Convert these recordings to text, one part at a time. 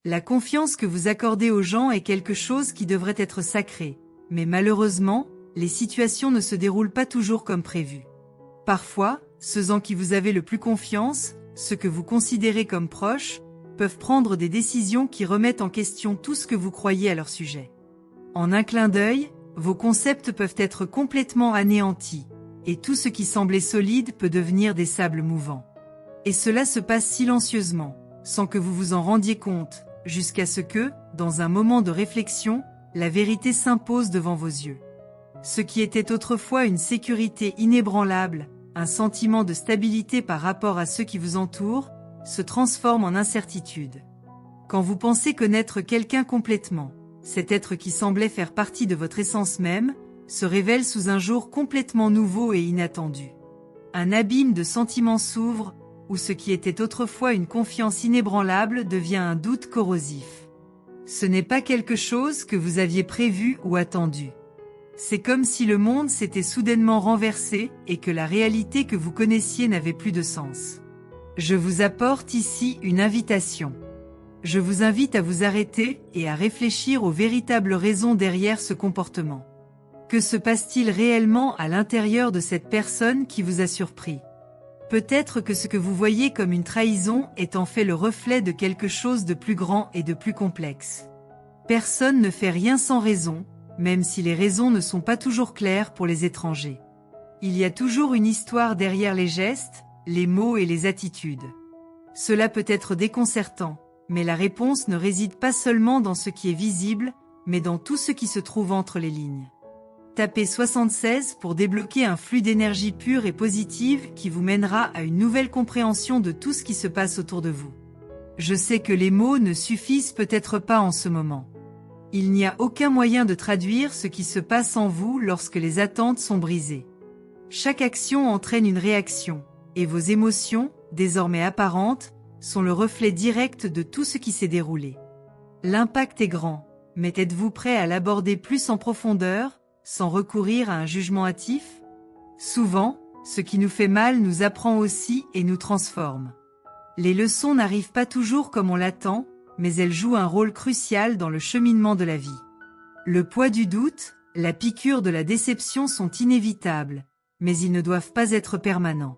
La confiance que vous accordez aux gens est quelque chose qui devrait être sacré, mais malheureusement, les situations ne se déroulent pas toujours comme prévu. Parfois, ceux en qui vous avez le plus confiance, ceux que vous considérez comme proches, peuvent prendre des décisions qui remettent en question tout ce que vous croyez à leur sujet. En un clin d'œil, vos concepts peuvent être complètement anéantis, et tout ce qui semblait solide peut devenir des sables mouvants. Et cela se passe silencieusement, sans que vous vous en rendiez compte, jusqu'à ce que, dans un moment de réflexion, la vérité s'impose devant vos yeux. Ce qui était autrefois une sécurité inébranlable, un sentiment de stabilité par rapport à ceux qui vous entourent, se transforme en incertitude. Quand vous pensez connaître quelqu'un complètement, cet être qui semblait faire partie de votre essence même, se révèle sous un jour complètement nouveau et inattendu. Un abîme de sentiments s'ouvre, où ce qui était autrefois une confiance inébranlable devient un doute corrosif. Ce n'est pas quelque chose que vous aviez prévu ou attendu. C'est comme si le monde s'était soudainement renversé et que la réalité que vous connaissiez n'avait plus de sens. Je vous apporte ici une invitation. Je vous invite à vous arrêter et à réfléchir aux véritables raisons derrière ce comportement. Que se passe-t-il réellement à l'intérieur de cette personne qui vous a surpris? Peut-être que ce que vous voyez comme une trahison est en fait le reflet de quelque chose de plus grand et de plus complexe. Personne ne fait rien sans raison, même si les raisons ne sont pas toujours claires pour les étrangers. Il y a toujours une histoire derrière les gestes, les mots et les attitudes. Cela peut être déconcertant, mais la réponse ne réside pas seulement dans ce qui est visible, mais dans tout ce qui se trouve entre les lignes. Tapez 76 pour débloquer un flux d'énergie pure et positive qui vous mènera à une nouvelle compréhension de tout ce qui se passe autour de vous. Je sais que les mots ne suffisent peut-être pas en ce moment. Il n'y a aucun moyen de traduire ce qui se passe en vous lorsque les attentes sont brisées. Chaque action entraîne une réaction, et vos émotions, désormais apparentes, sont le reflet direct de tout ce qui s'est déroulé. L'impact est grand, mais êtes-vous prêt à l'aborder plus en profondeur, sans recourir à un jugement hâtif? Souvent, ce qui nous fait mal nous apprend aussi et nous transforme. Les leçons n'arrivent pas toujours comme on l'attend, mais elles jouent un rôle crucial dans le cheminement de la vie. Le poids du doute, la piqûre de la déception sont inévitables, mais ils ne doivent pas être permanents.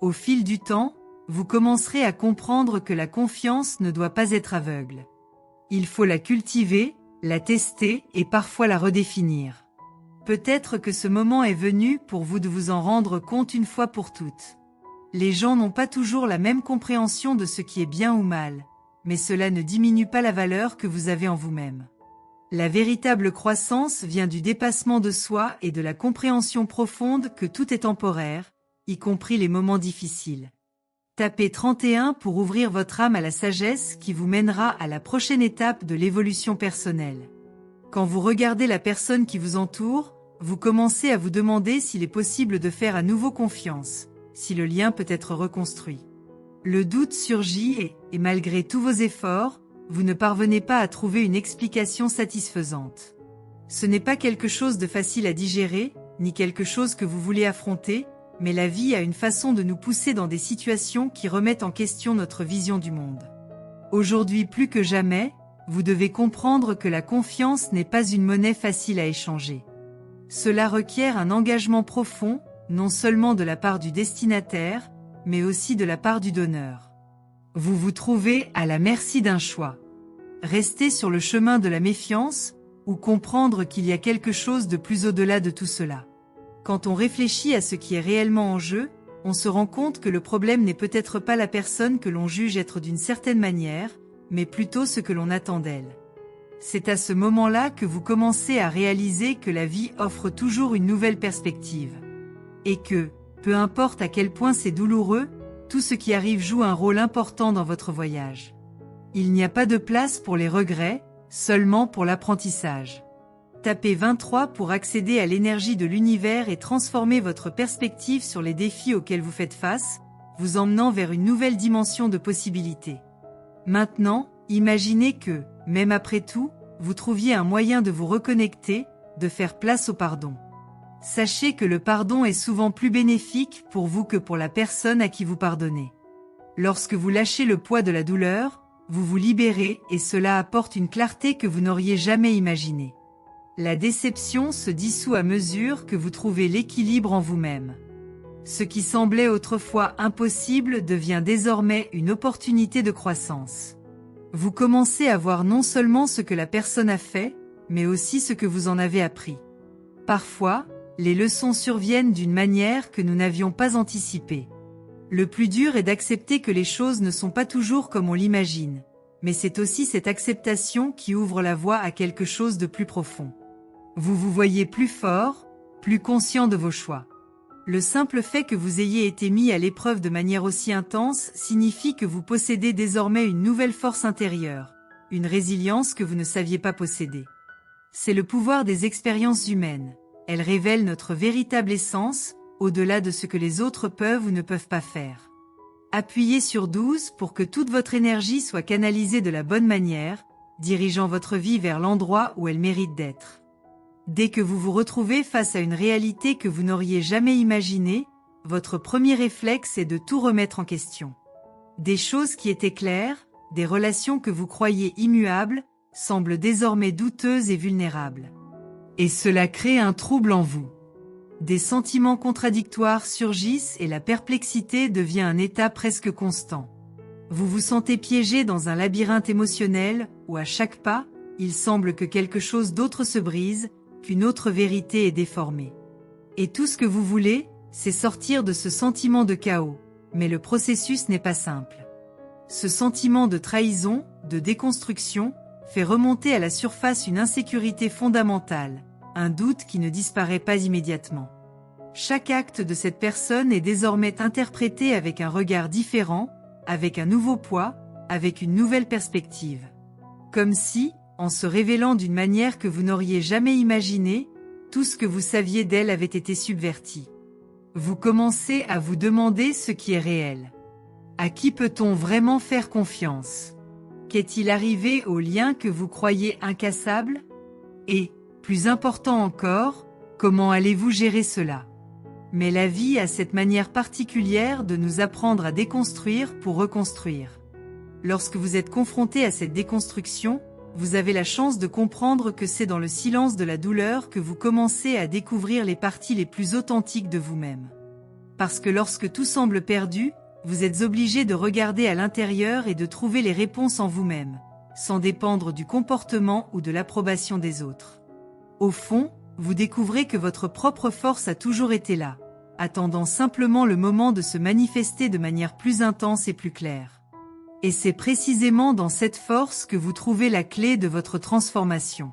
Au fil du temps, vous commencerez à comprendre que la confiance ne doit pas être aveugle. Il faut la cultiver, la tester et parfois la redéfinir. Peut-être que ce moment est venu pour vous de vous en rendre compte une fois pour toutes. Les gens n'ont pas toujours la même compréhension de ce qui est bien ou mal, mais cela ne diminue pas la valeur que vous avez en vous-même. La véritable croissance vient du dépassement de soi et de la compréhension profonde que tout est temporaire, y compris les moments difficiles. Tapez 31 pour ouvrir votre âme à la sagesse qui vous mènera à la prochaine étape de l'évolution personnelle. Quand vous regardez la personne qui vous entoure, vous commencez à vous demander s'il est possible de faire à nouveau confiance, si le lien peut être reconstruit. Le doute surgit et malgré tous vos efforts, vous ne parvenez pas à trouver une explication satisfaisante. Ce n'est pas quelque chose de facile à digérer, ni quelque chose que vous voulez affronter, mais la vie a une façon de nous pousser dans des situations qui remettent en question notre vision du monde. Aujourd'hui plus que jamais, vous devez comprendre que la confiance n'est pas une monnaie facile à échanger. Cela requiert un engagement profond, non seulement de la part du destinataire, mais aussi de la part du donneur. Vous vous trouvez à la merci d'un choix. Rester sur le chemin de la méfiance, ou comprendre qu'il y a quelque chose de plus au-delà de tout cela. Quand on réfléchit à ce qui est réellement en jeu, on se rend compte que le problème n'est peut-être pas la personne que l'on juge être d'une certaine manière, mais plutôt ce que l'on attend d'elle. C'est à ce moment-là que vous commencez à réaliser que la vie offre toujours une nouvelle perspective. Et que, peu importe à quel point c'est douloureux, tout ce qui arrive joue un rôle important dans votre voyage. Il n'y a pas de place pour les regrets, seulement pour l'apprentissage. Tapez 23 pour accéder à l'énergie de l'univers et transformer votre perspective sur les défis auxquels vous faites face, vous emmenant vers une nouvelle dimension de possibilités. Maintenant, imaginez que, même après tout, vous trouviez un moyen de vous reconnecter, de faire place au pardon. Sachez que le pardon est souvent plus bénéfique pour vous que pour la personne à qui vous pardonnez. Lorsque vous lâchez le poids de la douleur, Vous vous libérez et cela apporte une clarté que vous n'auriez jamais imaginée. La déception se dissout à mesure que vous trouvez l'équilibre en vous-même. Ce qui semblait autrefois impossible devient désormais une opportunité de croissance. Vous commencez à voir non seulement ce que la personne a fait, mais aussi ce que vous en avez appris. Parfois, les leçons surviennent d'une manière que nous n'avions pas anticipée. Le plus dur est d'accepter que les choses ne sont pas toujours comme on l'imagine, mais c'est aussi cette acceptation qui ouvre la voie à quelque chose de plus profond. Vous vous voyez plus fort, plus conscient de vos choix. Le simple fait que vous ayez été mis à l'épreuve de manière aussi intense signifie que vous possédez désormais une nouvelle force intérieure, une résilience que vous ne saviez pas posséder. C'est le pouvoir des expériences humaines. Elles révèlent notre véritable essence, au-delà de ce que les autres peuvent ou ne peuvent pas faire. Appuyez sur 12 pour que toute votre énergie soit canalisée de la bonne manière, dirigeant votre vie vers l'endroit où elle mérite d'être. Dès que vous vous retrouvez face à une réalité que vous n'auriez jamais imaginée, votre premier réflexe est de tout remettre en question. Des choses qui étaient claires, des relations que vous croyiez immuables, semblent désormais douteuses et vulnérables. Et cela crée un trouble en vous. Des sentiments contradictoires surgissent et la perplexité devient un état presque constant. Vous vous sentez piégé dans un labyrinthe émotionnel où à chaque pas, il semble que quelque chose d'autre se brise, qu'une autre vérité est déformée. Et tout ce que vous voulez, c'est sortir de ce sentiment de chaos, mais le processus n'est pas simple. Ce sentiment de trahison, de déconstruction, fait remonter à la surface une insécurité fondamentale, un doute qui ne disparaît pas immédiatement. Chaque acte de cette personne est désormais interprété avec un regard différent, avec un nouveau poids, avec une nouvelle perspective. Comme si, en se révélant d'une manière que vous n'auriez jamais imaginée, tout ce que vous saviez d'elle avait été subverti. Vous commencez à vous demander ce qui est réel. À qui peut-on vraiment faire confiance? Qu'est-il arrivé aux liens que vous croyez incassables? Et, plus important encore, comment allez-vous gérer cela? Mais la vie a cette manière particulière de nous apprendre à déconstruire pour reconstruire. Lorsque vous êtes confronté à cette déconstruction, vous avez la chance de comprendre que c'est dans le silence de la douleur que vous commencez à découvrir les parties les plus authentiques de vous-même. Parce que lorsque tout semble perdu, vous êtes obligé de regarder à l'intérieur et de trouver les réponses en vous-même, sans dépendre du comportement ou de l'approbation des autres. Au fond, vous découvrez que votre propre force a toujours été là, attendant simplement le moment de se manifester de manière plus intense et plus claire. Et c'est précisément dans cette force que vous trouvez la clé de votre transformation.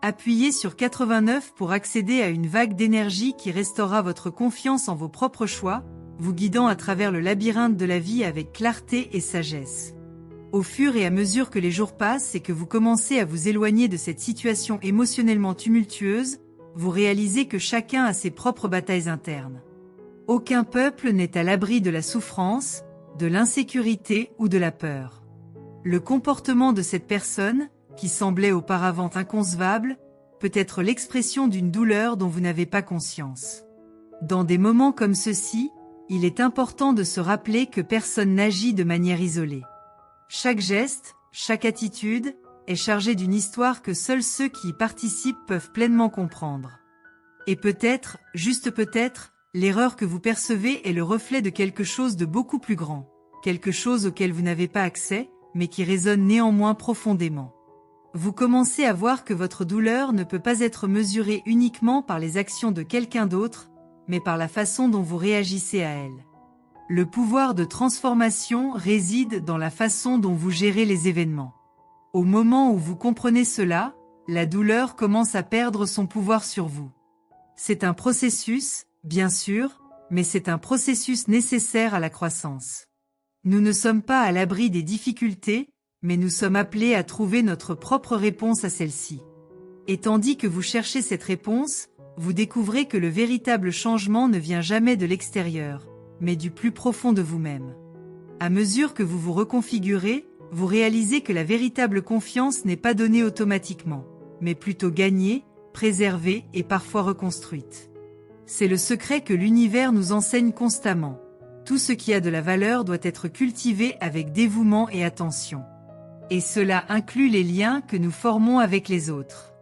Appuyez sur 89 pour accéder à une vague d'énergie qui restaurera votre confiance en vos propres choix, vous guidant à travers le labyrinthe de la vie avec clarté et sagesse. Au fur et à mesure que les jours passent et que vous commencez à vous éloigner de cette situation émotionnellement tumultueuse, vous réalisez que chacun a ses propres batailles internes. Aucun peuple n'est à l'abri de la souffrance, de l'insécurité ou de la peur. Le comportement de cette personne, qui semblait auparavant inconcevable, peut être l'expression d'une douleur dont vous n'avez pas conscience. Dans des moments comme ceux-ci, il est important de se rappeler que personne n'agit de manière isolée. Chaque geste, chaque attitude, est chargé d'une histoire que seuls ceux qui y participent peuvent pleinement comprendre. Et peut-être, juste peut-être, l'erreur que vous percevez est le reflet de quelque chose de beaucoup plus grand, quelque chose auquel vous n'avez pas accès, mais qui résonne néanmoins profondément. Vous commencez à voir que votre douleur ne peut pas être mesurée uniquement par les actions de quelqu'un d'autre, mais par la façon dont vous réagissez à elle. Le pouvoir de transformation réside dans la façon dont vous gérez les événements. Au moment où vous comprenez cela, la douleur commence à perdre son pouvoir sur vous. C'est un processus, bien sûr, mais c'est un processus nécessaire à la croissance. Nous ne sommes pas à l'abri des difficultés, mais nous sommes appelés à trouver notre propre réponse à celle-ci. Et tandis que vous cherchez cette réponse, vous découvrez que le véritable changement ne vient jamais de l'extérieur, mais du plus profond de vous-même. À mesure que vous vous reconfigurez, vous réalisez que la véritable confiance n'est pas donnée automatiquement, mais plutôt gagnée, préservée et parfois reconstruite. C'est le secret que l'univers nous enseigne constamment. Tout ce qui a de la valeur doit être cultivé avec dévouement et attention. Et cela inclut les liens que nous formons avec les autres.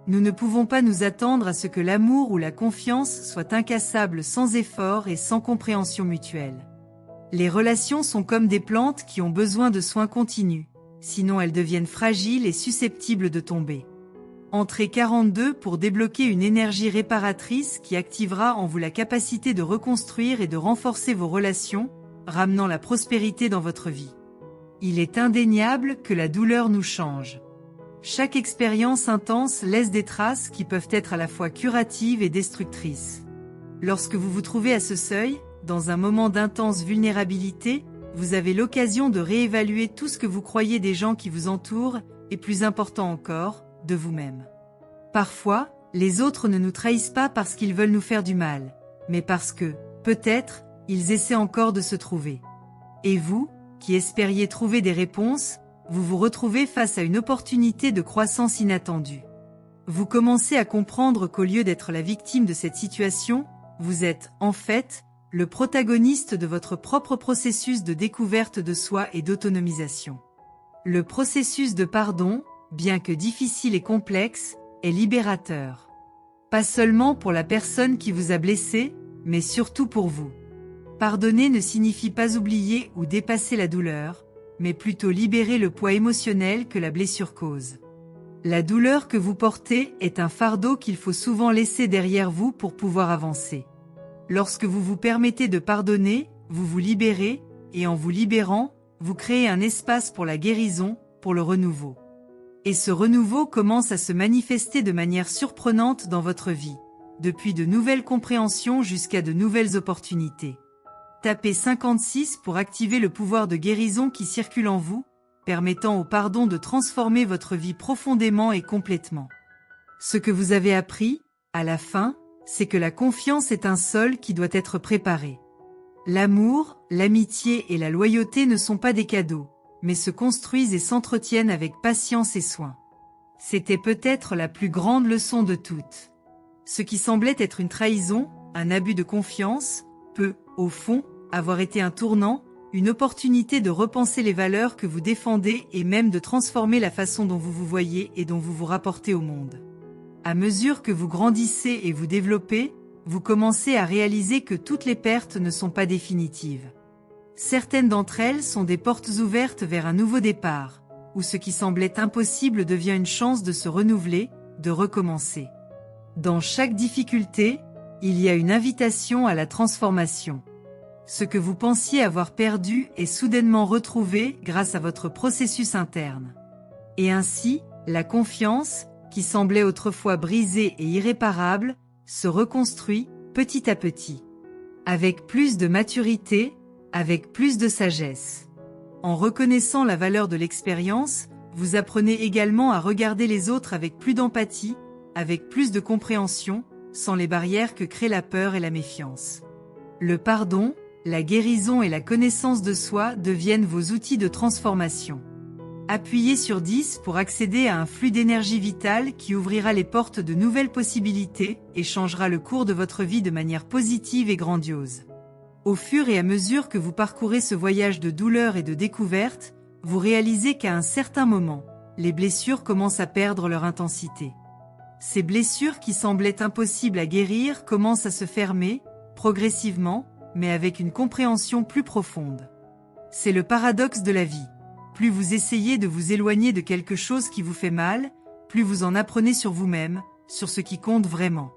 Nous ne pouvons pas nous attendre à ce que l'amour ou la confiance soient incassables sans effort et sans compréhension mutuelle. Les relations sont comme des plantes qui ont besoin de soins continus, sinon elles deviennent fragiles et susceptibles de tomber. Entrez 42 pour débloquer une énergie réparatrice qui activera en vous la capacité de reconstruire et de renforcer vos relations, ramenant la prospérité dans votre vie. Il est indéniable que la douleur nous change. Chaque expérience intense laisse des traces qui peuvent être à la fois curatives et destructrices. Lorsque vous vous trouvez à ce seuil, dans un moment d'intense vulnérabilité, vous avez l'occasion de réévaluer tout ce que vous croyez des gens qui vous entourent, et plus important encore, de vous-même. Parfois, les autres ne nous trahissent pas parce qu'ils veulent nous faire du mal, mais parce que, peut-être, ils essaient encore de se trouver. Et vous, qui espériez trouver des réponses, vous vous retrouvez face à une opportunité de croissance inattendue. Vous commencez à comprendre qu'au lieu d'être la victime de cette situation, vous êtes, en fait, le protagoniste de votre propre processus de découverte de soi et d'autonomisation. Le processus de pardon, bien que difficile et complexe, est libérateur. Pas seulement pour la personne qui vous a blessé, mais surtout pour vous. Pardonner ne signifie pas oublier ou dépasser la douleur, mais plutôt libérer le poids émotionnel que la blessure cause. La douleur que vous portez est un fardeau qu'il faut souvent laisser derrière vous pour pouvoir avancer. Lorsque vous vous permettez de pardonner, vous vous libérez, et en vous libérant, vous créez un espace pour la guérison, pour le renouveau. Et ce renouveau commence à se manifester de manière surprenante dans votre vie, depuis de nouvelles compréhensions jusqu'à de nouvelles opportunités. Tapez 56 pour activer le pouvoir de guérison qui circule en vous, permettant au pardon de transformer votre vie profondément et complètement. Ce que vous avez appris, à la fin, c'est que la confiance est un sol qui doit être préparé. L'amour, l'amitié et la loyauté ne sont pas des cadeaux, mais se construisent et s'entretiennent avec patience et soin. C'était peut-être la plus grande leçon de toutes. Ce qui semblait être une trahison, un abus de confiance, peut, au fond, avoir été un tournant, une opportunité de repenser les valeurs que vous défendez et même de transformer la façon dont vous vous voyez et dont vous vous rapportez au monde. À mesure que vous grandissez et vous développez, vous commencez à réaliser que toutes les pertes ne sont pas définitives. Certaines d'entre elles sont des portes ouvertes vers un nouveau départ, où ce qui semblait impossible devient une chance de se renouveler, de recommencer. Dans chaque difficulté, il y a une invitation à la transformation. Ce que vous pensiez avoir perdu est soudainement retrouvé grâce à votre processus interne. Et ainsi, la confiance, qui semblait autrefois brisée et irréparable, se reconstruit petit à petit. Avec plus de maturité, avec plus de sagesse. En reconnaissant la valeur de l'expérience, vous apprenez également à regarder les autres avec plus d'empathie, avec plus de compréhension, sans les barrières que créent la peur et la méfiance. Le pardon, la guérison et la connaissance de soi deviennent vos outils de transformation. Appuyez sur 10 pour accéder à un flux d'énergie vitale qui ouvrira les portes de nouvelles possibilités et changera le cours de votre vie de manière positive et grandiose. Au fur et à mesure que vous parcourez ce voyage de douleur et de découverte, vous réalisez qu'à un certain moment, les blessures commencent à perdre leur intensité. Ces blessures qui semblaient impossibles à guérir commencent à se fermer, progressivement, mais avec une compréhension plus profonde. C'est le paradoxe de la vie. Plus vous essayez de vous éloigner de quelque chose qui vous fait mal, plus vous en apprenez sur vous-même, sur ce qui compte vraiment.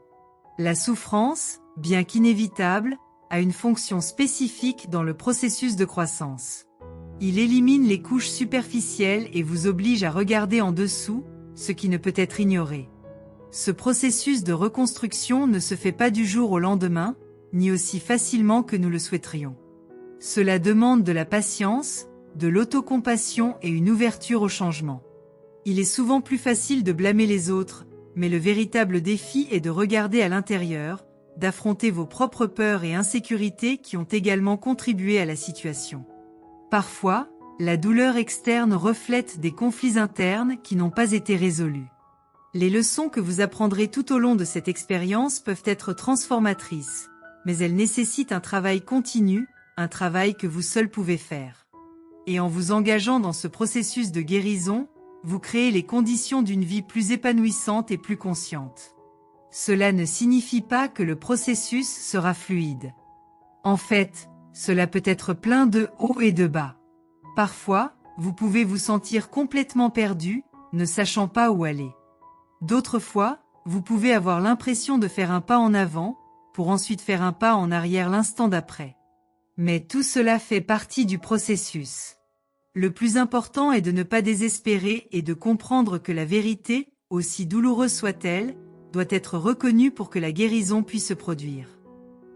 La souffrance, bien qu'inévitable, a une fonction spécifique dans le processus de croissance. Il élimine les couches superficielles et vous oblige à regarder en dessous, ce qui ne peut être ignoré. Ce processus de reconstruction ne se fait pas du jour au lendemain, ni aussi facilement que nous le souhaiterions. Cela demande de la patience, de l'autocompassion et une ouverture au changement. Il est souvent plus facile de blâmer les autres, mais le véritable défi est de regarder à l'intérieur, d'affronter vos propres peurs et insécurités qui ont également contribué à la situation. Parfois, la douleur externe reflète des conflits internes qui n'ont pas été résolus. Les leçons que vous apprendrez tout au long de cette expérience peuvent être transformatrices, mais elles nécessitent un travail continu, un travail que vous seul pouvez faire. Et en vous engageant dans ce processus de guérison, vous créez les conditions d'une vie plus épanouissante et plus consciente. Cela ne signifie pas que le processus sera fluide. En fait, cela peut être plein de hauts et de bas. Parfois, vous pouvez vous sentir complètement perdu, ne sachant pas où aller. D'autres fois, vous pouvez avoir l'impression de faire un pas en avant, pour ensuite faire un pas en arrière l'instant d'après. Mais tout cela fait partie du processus. Le plus important est de ne pas désespérer et de comprendre que la vérité, aussi douloureuse soit-elle, doit être reconnue pour que la guérison puisse se produire.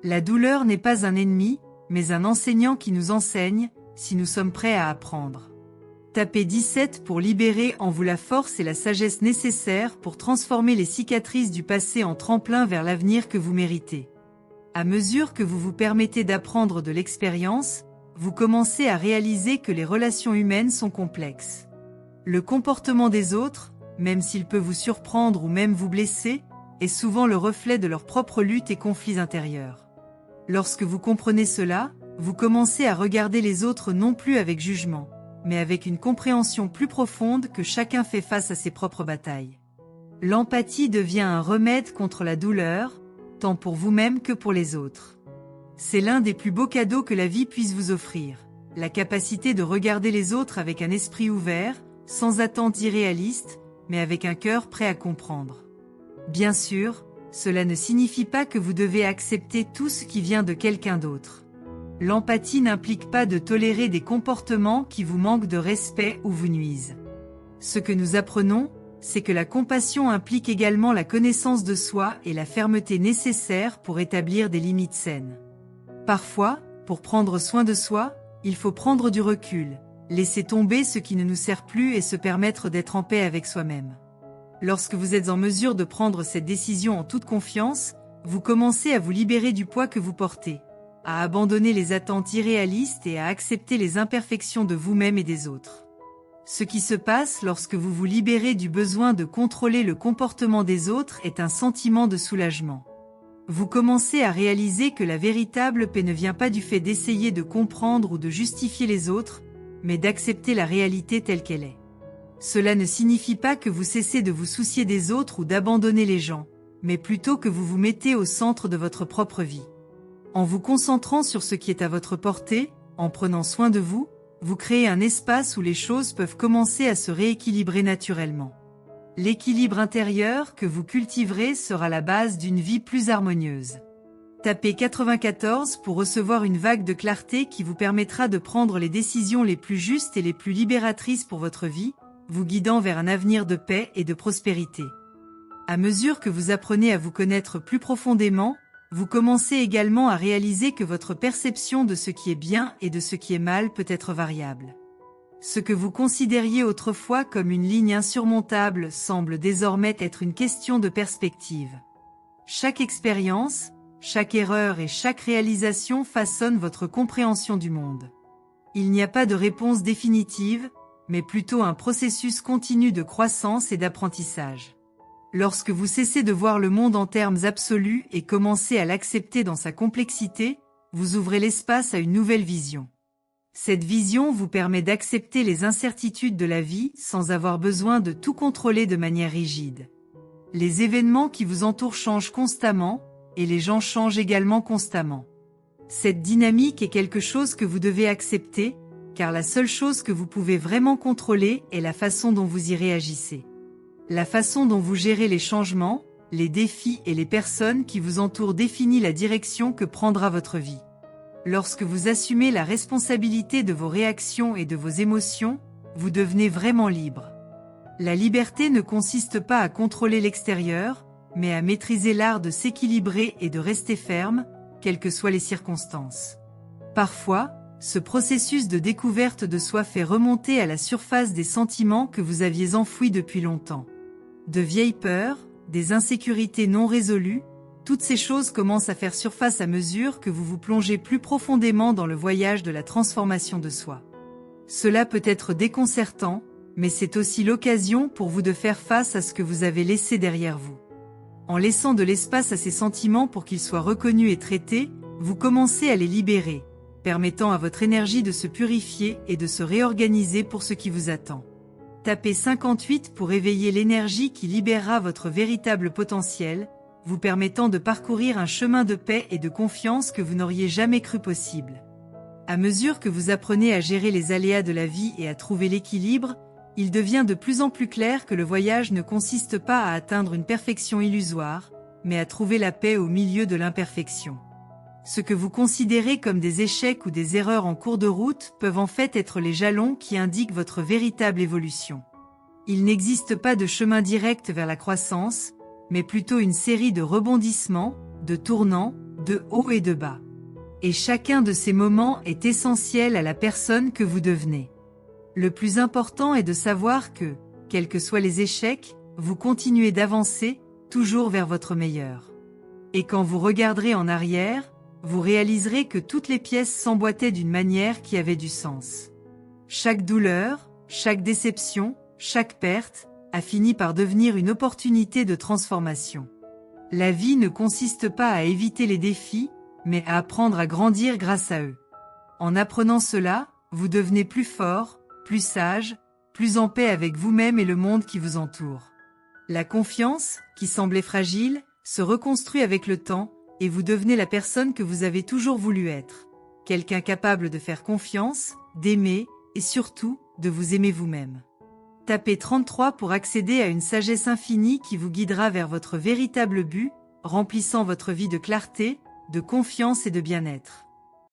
La douleur n'est pas un ennemi, mais un enseignant qui nous enseigne, si nous sommes prêts à apprendre. Tapez 17 pour libérer en vous la force et la sagesse nécessaires pour transformer les cicatrices du passé en tremplin vers l'avenir que vous méritez. À mesure que vous vous permettez d'apprendre de l'expérience, vous commencez à réaliser que les relations humaines sont complexes. Le comportement des autres, même s'il peut vous surprendre ou même vous blesser, est souvent le reflet de leur propre lutte et conflits intérieurs. Lorsque vous comprenez cela, vous commencez à regarder les autres non plus avec jugement, mais avec une compréhension plus profonde que chacun fait face à ses propres batailles. L'empathie devient un remède contre la douleur, tant pour vous-même que pour les autres. C'est l'un des plus beaux cadeaux que la vie puisse vous offrir, la capacité de regarder les autres avec un esprit ouvert, sans attente irréaliste, mais avec un cœur prêt à comprendre. Bien sûr, cela ne signifie pas que vous devez accepter tout ce qui vient de quelqu'un d'autre. L'empathie n'implique pas de tolérer des comportements qui vous manquent de respect ou vous nuisent. Ce que nous apprenons, c'est que la compassion implique également la connaissance de soi et la fermeté nécessaire pour établir des limites saines. Parfois, pour prendre soin de soi, il faut prendre du recul, laisser tomber ce qui ne nous sert plus et se permettre d'être en paix avec soi-même. Lorsque vous êtes en mesure de prendre cette décision en toute confiance, vous commencez à vous libérer du poids que vous portez, à abandonner les attentes irréalistes et à accepter les imperfections de vous-même et des autres. Ce qui se passe lorsque vous vous libérez du besoin de contrôler le comportement des autres est un sentiment de soulagement. Vous commencez à réaliser que la véritable paix ne vient pas du fait d'essayer de comprendre ou de justifier les autres, mais d'accepter la réalité telle qu'elle est. Cela ne signifie pas que vous cessez de vous soucier des autres ou d'abandonner les gens, mais plutôt que vous vous mettez au centre de votre propre vie. En vous concentrant sur ce qui est à votre portée, en prenant soin de vous, vous créez un espace où les choses peuvent commencer à se rééquilibrer naturellement. L'équilibre intérieur que vous cultiverez sera la base d'une vie plus harmonieuse. Tapez 94 pour recevoir une vague de clarté qui vous permettra de prendre les décisions les plus justes et les plus libératrices pour votre vie, vous guidant vers un avenir de paix et de prospérité. À mesure que vous apprenez à vous connaître plus profondément, vous commencez également à réaliser que votre perception de ce qui est bien et de ce qui est mal peut être variable. Ce que vous considériez autrefois comme une ligne insurmontable semble désormais être une question de perspective. Chaque expérience, chaque erreur et chaque réalisation façonne votre compréhension du monde. Il n'y a pas de réponse définitive, mais plutôt un processus continu de croissance et d'apprentissage. Lorsque vous cessez de voir le monde en termes absolus et commencez à l'accepter dans sa complexité, vous ouvrez l'espace à une nouvelle vision. Cette vision vous permet d'accepter les incertitudes de la vie sans avoir besoin de tout contrôler de manière rigide. Les événements qui vous entourent changent constamment, et les gens changent également constamment. Cette dynamique est quelque chose que vous devez accepter, car la seule chose que vous pouvez vraiment contrôler est la façon dont vous y réagissez. La façon dont vous gérez les changements, les défis et les personnes qui vous entourent définit la direction que prendra votre vie. Lorsque vous assumez la responsabilité de vos réactions et de vos émotions, vous devenez vraiment libre. La liberté ne consiste pas à contrôler l'extérieur, mais à maîtriser l'art de s'équilibrer et de rester ferme, quelles que soient les circonstances. Parfois, ce processus de découverte de soi fait remonter à la surface des sentiments que vous aviez enfouis depuis longtemps. De vieilles peurs, des insécurités non résolues, toutes ces choses commencent à faire surface à mesure que vous vous plongez plus profondément dans le voyage de la transformation de soi. Cela peut être déconcertant, mais c'est aussi l'occasion pour vous de faire face à ce que vous avez laissé derrière vous. En laissant de l'espace à ces sentiments pour qu'ils soient reconnus et traités, vous commencez à les libérer, permettant à votre énergie de se purifier et de se réorganiser pour ce qui vous attend. Tapez 58 pour éveiller l'énergie qui libérera votre véritable potentiel, vous permettant de parcourir un chemin de paix et de confiance que vous n'auriez jamais cru possible. À mesure que vous apprenez à gérer les aléas de la vie et à trouver l'équilibre, il devient de plus en plus clair que le voyage ne consiste pas à atteindre une perfection illusoire, mais à trouver la paix au milieu de l'imperfection. Ce que vous considérez comme des échecs ou des erreurs en cours de route peuvent en fait être les jalons qui indiquent votre véritable évolution. Il n'existe pas de chemin direct vers la croissance, mais plutôt une série de rebondissements, de tournants, de hauts et de bas. Et chacun de ces moments est essentiel à la personne que vous devenez. Le plus important est de savoir que, quels que soient les échecs, vous continuez d'avancer, toujours vers votre meilleur. Et quand vous regarderez en arrière, vous réaliserez que toutes les pièces s'emboîtaient d'une manière qui avait du sens. Chaque douleur, chaque déception, chaque perte, a fini par devenir une opportunité de transformation. La vie ne consiste pas à éviter les défis, mais à apprendre à grandir grâce à eux. En apprenant cela, vous devenez plus fort, plus sage, plus en paix avec vous-même et le monde qui vous entoure. La confiance, qui semblait fragile, se reconstruit avec le temps, et vous devenez la personne que vous avez toujours voulu être. Quelqu'un capable de faire confiance, d'aimer, et surtout, de vous aimer vous-même. Tapez 33 pour accéder à une sagesse infinie qui vous guidera vers votre véritable but, remplissant votre vie de clarté, de confiance et de bien-être.